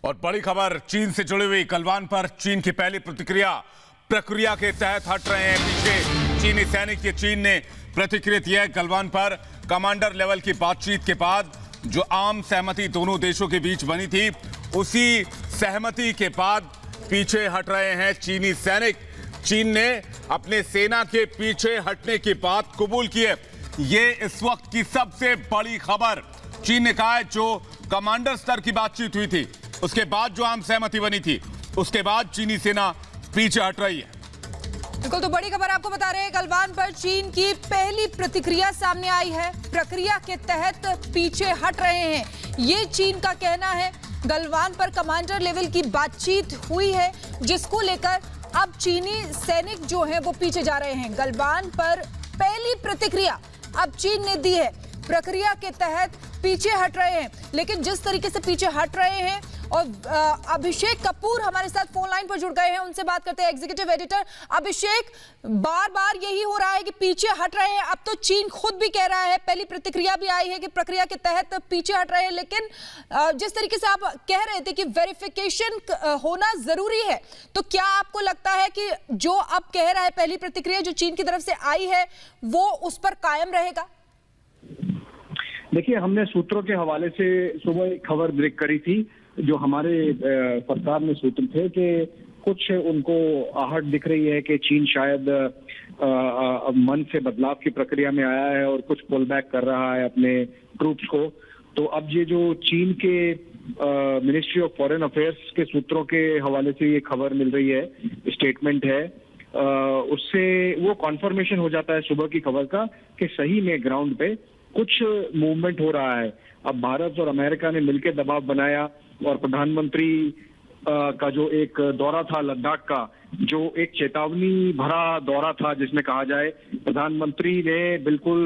और बड़ी खबर चीन से जुड़ी हुई। गलवान पर चीन की पहली प्रक्रिया के तहत हट रहे हैं पीछे चीनी सैनिक। ये चीन ने प्रतिक्रिया दी है। गलवान पर कमांडर लेवल की बातचीत के बाद जो आम सहमति दोनों देशों के बीच बनी थी, उसी सहमति के बाद पीछे हट रहे हैं चीनी सैनिक। चीन ने अपने सेना के पीछे हटने की बात कबूल की है। ये इस वक्त की सबसे बड़ी खबर। चीन ने कहा है जो कमांडर स्तर की बातचीत हुई थी, उसके बाद जो आम सहमति बनी थी, उसके बाद चीनी सेना पीछे हट रही है। बिल्कुल, तो बड़ी खबर आपको बता रहे हैं। गलवान पर चीन की पहली प्रतिक्रिया सामने आई है। प्रक्रिया के तहत पीछे हट रहे हैं, ये चीन का कहना है। गलवान पर कमांडर लेवल की बातचीत हुई है, जिसको लेकर अब चीनी सैनिक जो हैं वो पीछे जा रहे हैं। गलवान पर पहली प्रतिक्रिया अब चीन ने दी है। प्रक्रिया के तहत पीछे हट रहे हैं, लेकिन जिस तरीके से पीछे हट रहे हैं, और अभिषेक कपूर हमारे साथ फोन लाइन पर जुड़ गए हैं, उनसे बात करते हैं। एग्जीक्यूटिव एडिटर अभिषेक, बार बार यही हो रहा है कि पीछे हट रहे हैं। अब तो चीन खुद भी कह रहा है, पहली प्रतिक्रिया भी आई है कि प्रक्रिया के तहत पीछे हट रहे हैं, लेकिन जिस तरीके से आप कह रहे थे कि वेरिफिकेशन होना जरूरी है, तो क्या आपको लगता है कि जो अब कह रहा है पहली प्रतिक्रिया जो चीन की तरफ से आई है, वो उस पर कायम रहेगा? देखिए, हमने सूत्रों के हवाले से सुबह एक खबर ब्रेक करी थी, जो हमारे सरकार में सूत्र थे कि कुछ उनको आहट दिख रही है कि चीन शायद मन से बदलाव की प्रक्रिया में आया है और कुछ पुल बैक कर रहा है अपने ट्रूप्स को। तो अब ये जो चीन के मिनिस्ट्री ऑफ फॉरेन अफेयर्स के सूत्रों के हवाले से ये खबर मिल रही है, स्टेटमेंट है, उससे वो कॉन्फर्मेशन हो जाता है सुबह की खबर का कि सही में ग्राउंड पे कुछ मूवमेंट हो रहा है। अब भारत और अमेरिका ने मिलकर दबाव बनाया और प्रधानमंत्री का जो एक दौरा था लद्दाख का, जो एक चेतावनी भरा दौरा था, जिसमें कहा जाए प्रधानमंत्री ने बिल्कुल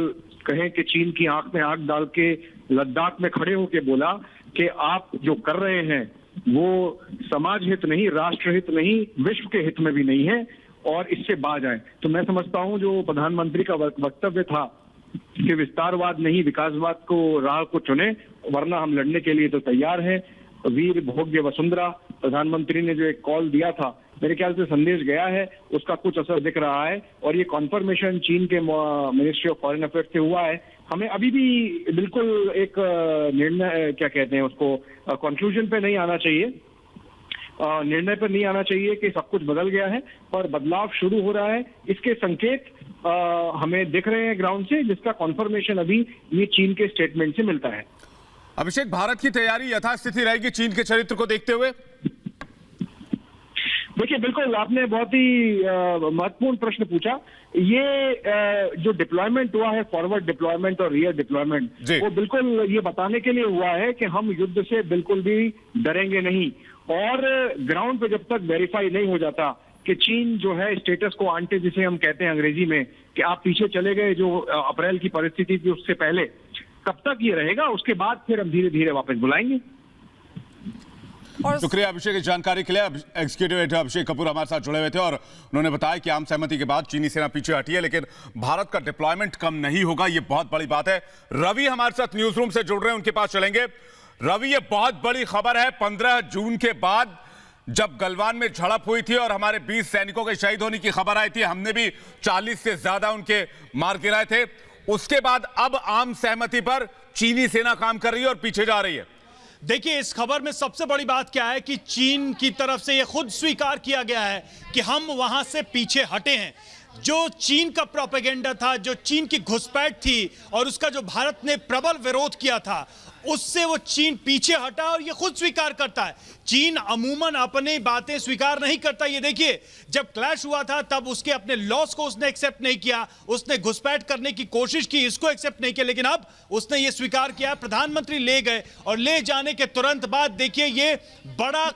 कहें कि चीन की आंख में आंख डाल के लद्दाख में खड़े होकर बोला कि आप जो कर रहे हैं वो समाज हित नहीं, राष्ट्र हित नहीं, विश्व के हित में भी नहीं है, और इससे बाज आए। तो मैं समझता हूं जो प्रधानमंत्री का वक्तव्य था कि विस्तारवाद नहीं विकासवाद को राह को चुने, वरना हम लड़ने के लिए तो तैयार हैं। वीर भोग्य वसुंधरा, प्रधानमंत्री ने जो एक कॉल दिया था, मेरे ख्याल से संदेश गया है, उसका कुछ असर दिख रहा है। और ये कॉन्फर्मेशन चीन के मिनिस्ट्री ऑफ फॉरेन अफेयर्स से हुआ है। हमें अभी भी बिल्कुल एक निर्णय, क्या कहते हैं उसको, कंक्लूजन पे नहीं आना चाहिए, निर्णय पर नहीं आना चाहिए कि सब कुछ बदल गया है, पर बदलाव शुरू हो रहा है। इसके संकेत हमें दिख रहे हैं ग्राउंड से, जिसका कॉन्फर्मेशन अभी ये चीन के स्टेटमेंट से मिलता है। अभिषेक, भारत की तैयारी यथास्थिति रहेगी चीन के चरित्र को देखते हुए? देखिए, बिल्कुल आपने बहुत ही महत्वपूर्ण प्रश्न पूछा। ये जो डिप्लॉयमेंट हुआ है, फॉरवर्ड डिप्लॉयमेंट और रियर डिप्लॉयमेंट, वो बिल्कुल ये बताने के लिए हुआ है कि हम युद्ध से बिल्कुल भी डरेंगे नहीं। और ग्राउंड पे जब तक वेरीफाई नहीं हो जाता कि चीन जो है स्टेटस को आंटे, जिसे हम कहते हैं अंग्रेजी में, कि आप पीछे चले गए जो अप्रैल की परिस्थिति थी उससे पहले, कब तक ये रहेगा, उसके बाद फिर हम धीरे धीरे वापस बुलाएंगे। शुक्रिया अभिषेक इस जानकारी के लिए। एग्जीक्यूटिव एडिटर अभिषेक कपूर हमारे साथ जुड़े हुए थे और उन्होंने बताया कि आम सहमति के बाद चीनी सेना पीछे हटी है, लेकिन भारत का डिप्लॉयमेंट कम नहीं होगा, ये बहुत बड़ी बात है। रवि हमारे साथ न्यूज रूम से जुड़ रहे हैं, उनके पास चलेंगे। रवि, ये बहुत बड़ी खबर है। 15 जून के बाद जब गलवान में झड़प हुई थी और हमारे 20 सैनिकों के शहीद होने की खबर आई थी, हमने भी 40 से ज्यादा उनके मार गिराए थे, उसके बाद अब आम सहमति पर चीनी सेना काम कर रही है और पीछे जा रही है। देखिए, इस खबर में सबसे बड़ी बात क्या है कि चीन की तरफ से यह खुद स्वीकार किया गया है कि हम वहां से पीछे हटे हैं। जो चीन का प्रोपेगेंडा था, जो चीन की घुसपैठ थी और उसका जो भारत ने प्रबल विरोध किया था, उससे वो चीन पीछे हटा और ये खुद स्वीकार करता है। चीन अमूमन अपनी बातें स्वीकार नहीं करता। ये देखिए, जब क्लैश हुआ था तब उसके अपने लॉस को उसने एक्सेप्ट नहीं किया, उसने घुसपैठ करने की कोशिश की, इसको एक्सेप्ट नहीं किया, लेकिन अब उसने ये स्वीकार किया। प्रधानमंत्री ले गए और ले जाने के तुरंत बाद देखिए ये बड़ा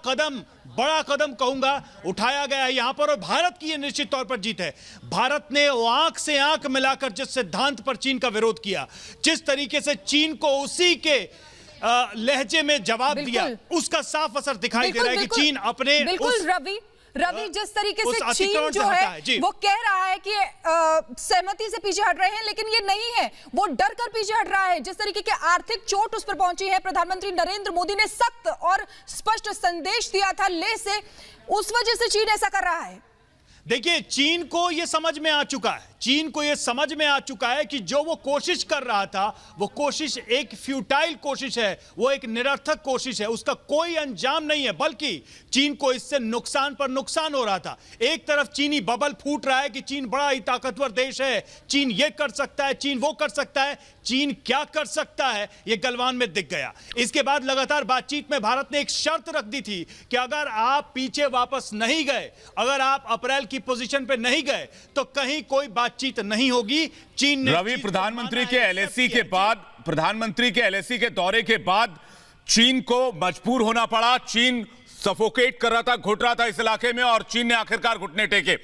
कदम कहूंगा उठाया गया है यहां पर, और भारत की यह निश्चित तौर पर जीत है। भारत ने आंख से आंख मिलाकर जिस सिद्धांत पर चीन का विरोध किया, जिस तरीके से चीन को उसी के लहजे में जवाब दिया, उसका साफ असर दिखाई दे रहा है कि चीन अपने बिल्कुल रवि, रवि, जिस तरीके उस से अतिक्रमण चीन से जो हटा है जी। वो कह रहा है कि सहमति से पीछे हट रहे हैं, लेकिन ये नहीं है, वो डर कर पीछे हट रहा है। जिस तरीके के आर्थिक चोट उस पर पहुंची है, प्रधानमंत्री नरेंद्र मोदी ने सख्त और स्पष्ट संदेश दिया था लेह से, उस वजह से चीन ऐसा कर रहा है। देखिए, चीन को यह समझ में आ चुका है, चीन को यह समझ में आ चुका है कि जो वो कोशिश कर रहा था, वो कोशिश एक फ्यूटाइल कोशिश है, वो एक निरर्थक कोशिश है, उसका कोई अंजाम नहीं है, बल्कि चीन को इससे नुकसान पर नुकसान हो रहा था। एक तरफ चीनी बबल फूट रहा है कि चीन बड़ा ही ताकतवर देश है, चीन ये कर सकता है, चीन वो कर सकता है। चीन क्या कर सकता है ये गलवान में दिख गया। इसके बाद लगातार बातचीत में भारत ने एक शर्त रख दी थी कि अगर आप पीछे वापस नहीं गए, अगर आप अप्रैल की पोजीशन पे नहीं गए, तो कहीं कोई बातचीत नहीं होगी। चीन ने रवि, प्रधानमंत्री के एलएसी के बाद, प्रधानमंत्री के एलएसी के दौरे के बाद चीन को मजबूर होना पड़ा। चीन सफोकेट कर रहा था, घुट रहा था इस इलाके में, और चीन ने आखिरकार घुटने टेके।